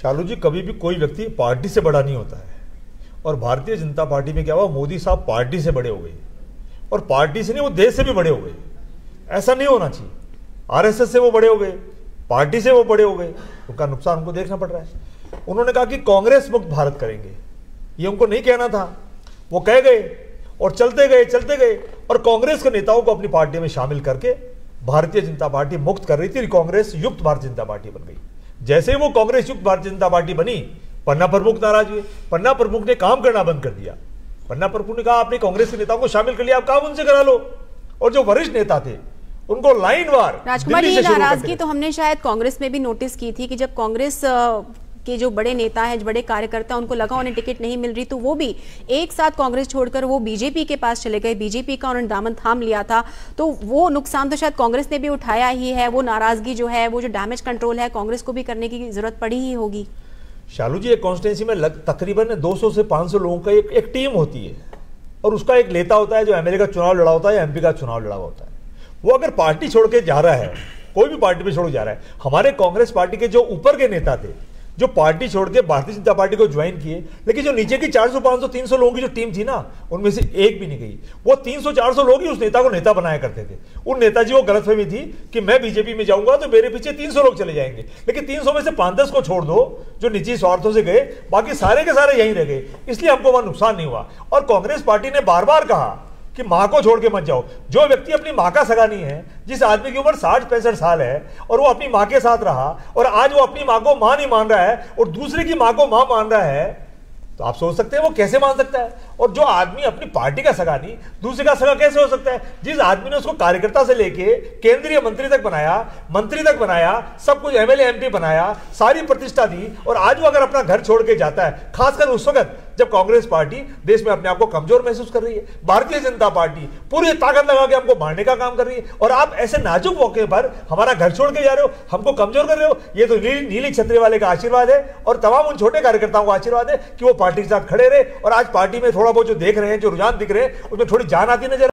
शालू जी, कभी भी कोई व्यक्ति पार्टी से बड़ा नहीं होता है। और भारतीय जनता पार्टी में क्या हुआ, मोदी साहब पार्टी से बड़े हो गए और पार्टी से नहीं, वो देश से भी बड़े हो गए। ऐसा नहीं होना चाहिए। आरएसएस से वो बड़े हो गए, पार्टी से वो बड़े हो गए, उनका नुकसान उनको देखना पड़ रहा है। उन्होंने कहा कि कांग्रेस मुक्त भारत करेंगे, ये उनको नहीं कहना था, वो कह गए और चलते गए और कांग्रेस के नेताओं को अपनी पार्टी में शामिल करके भारतीय जनता पार्टी मुक्त कर रही थी, कांग्रेस युक्त भारतीय जनता पार्टी बन गई। जैसे ही वो कांग्रेस युक्त भारतीय जनता पार्टी बनी, पन्ना प्रमुख नाराज हुए। पन्ना प्रमुख ने काम करना बंद कर दिया। पन्ना प्रमुख ने कहा आपने कांग्रेस के नेताओं को शामिल कर लिया, आप काम उनसे करा लो। और जो वरिष्ठ नेता थे उनको लाइन वार राजकुमार, ये नाराजगी तो हमने शायद कांग्रेस में भी नोटिस की थी कि जब कांग्रेस के जो बड़े नेता हैं, बड़े कार्यकर्ता, उनको लगा उन्हें टिकट नहीं मिल रही तो वो भी एक साथ कांग्रेस छोड़कर वो बीजेपी के पास चले गए। बीजेपी का उन्होंने दामन थाम लिया था, तो वो नुकसान तो शायद कांग्रेस ने भी उठाया ही है। वो नाराजगी जो है, वो जो डैमेज कंट्रोल है, कांग्रेस को भी करने की जरूरत पड़ी ही होगी। शालू जी, एक कॉन्स्टिट्यूंसी में तकरीबन 200 से 500 लोगों का एक टीम होती है और उसका एक नेता होता है जो एमएलए का चुनाव लड़ा होता है या एमपी का चुनाव लड़ा होता है। वो अगर पार्टी छोड़ के जा रहा है, कोई भी पार्टी पे छोड़ के जा रहा है, हमारे कांग्रेस पार्टी के जो ऊपर के नेता थे जो पार्टी छोड़ के भारतीय जनता पार्टी को ज्वाइन किए, लेकिन जो नीचे की 400, 500, 300 लोगों की जो टीम थी ना, उनमें से एक भी नहीं गई। वो 300, 400 लोग ही उस नेता को नेता बनाया करते थे। उन नेताजी को गलतफहमी थी कि मैं बीजेपी में जाऊंगा तो मेरे पीछे 300 लोग चले जाएंगे, लेकिन 300 में से 5-10 को छोड़ दो जो निजी स्वार्थों से गए, बाकी सारे के सारे यहीं रह गए। इसलिए हमको वहां नुकसान नहीं हुआ। और कांग्रेस पार्टी ने बार बार कहा कि मां को छोड़ के मत जाओ। जो व्यक्ति अपनी मां का सगा नहीं है, जिस आदमी की उम्र 60-65 साल है और वो अपनी मां के साथ रहा और आज वो अपनी मां को मां नहीं मान रहा है और दूसरे की मां को मां मान रहा है, तो आप सोच सकते हैं वो कैसे मान सकता है। और जो आदमी अपनी पार्टी का सगा नहीं, दूसरे का सगा कैसे हो सकता है। जिस आदमी ने उसको कार्यकर्ता से लेके केंद्रीय मंत्री तक बनाया, मंत्री तक बनाया, सब कुछ एमएलए एमपी बनाया, सारी प्रतिष्ठा दी, और आज वो अगर अपना घर छोड़ के जाता है, खासकर उस वक्त जब कांग्रेस पार्टी देश में अपने आप को कमजोर महसूस कर रही है, भारतीय जनता पार्टी पूरी ताकत लगा के हमको मारने का काम कर रही है, और आप ऐसे नाजुक मौके पर हमारा घर छोड़ के जा रहे हो, हमको कमजोर कर रहे हो। ये तो नीली छतरी वाले का आशीर्वाद है और तमाम उन छोटे कार्यकर्ताओं का आशीर्वाद है कि वो पार्टी के साथ खड़े रहे। और आज पार्टी में थोड़ा बहुत जो देख रहे हैं, जो रुझान दिख रहे हैं, उसमें थोड़ी जान आती नजर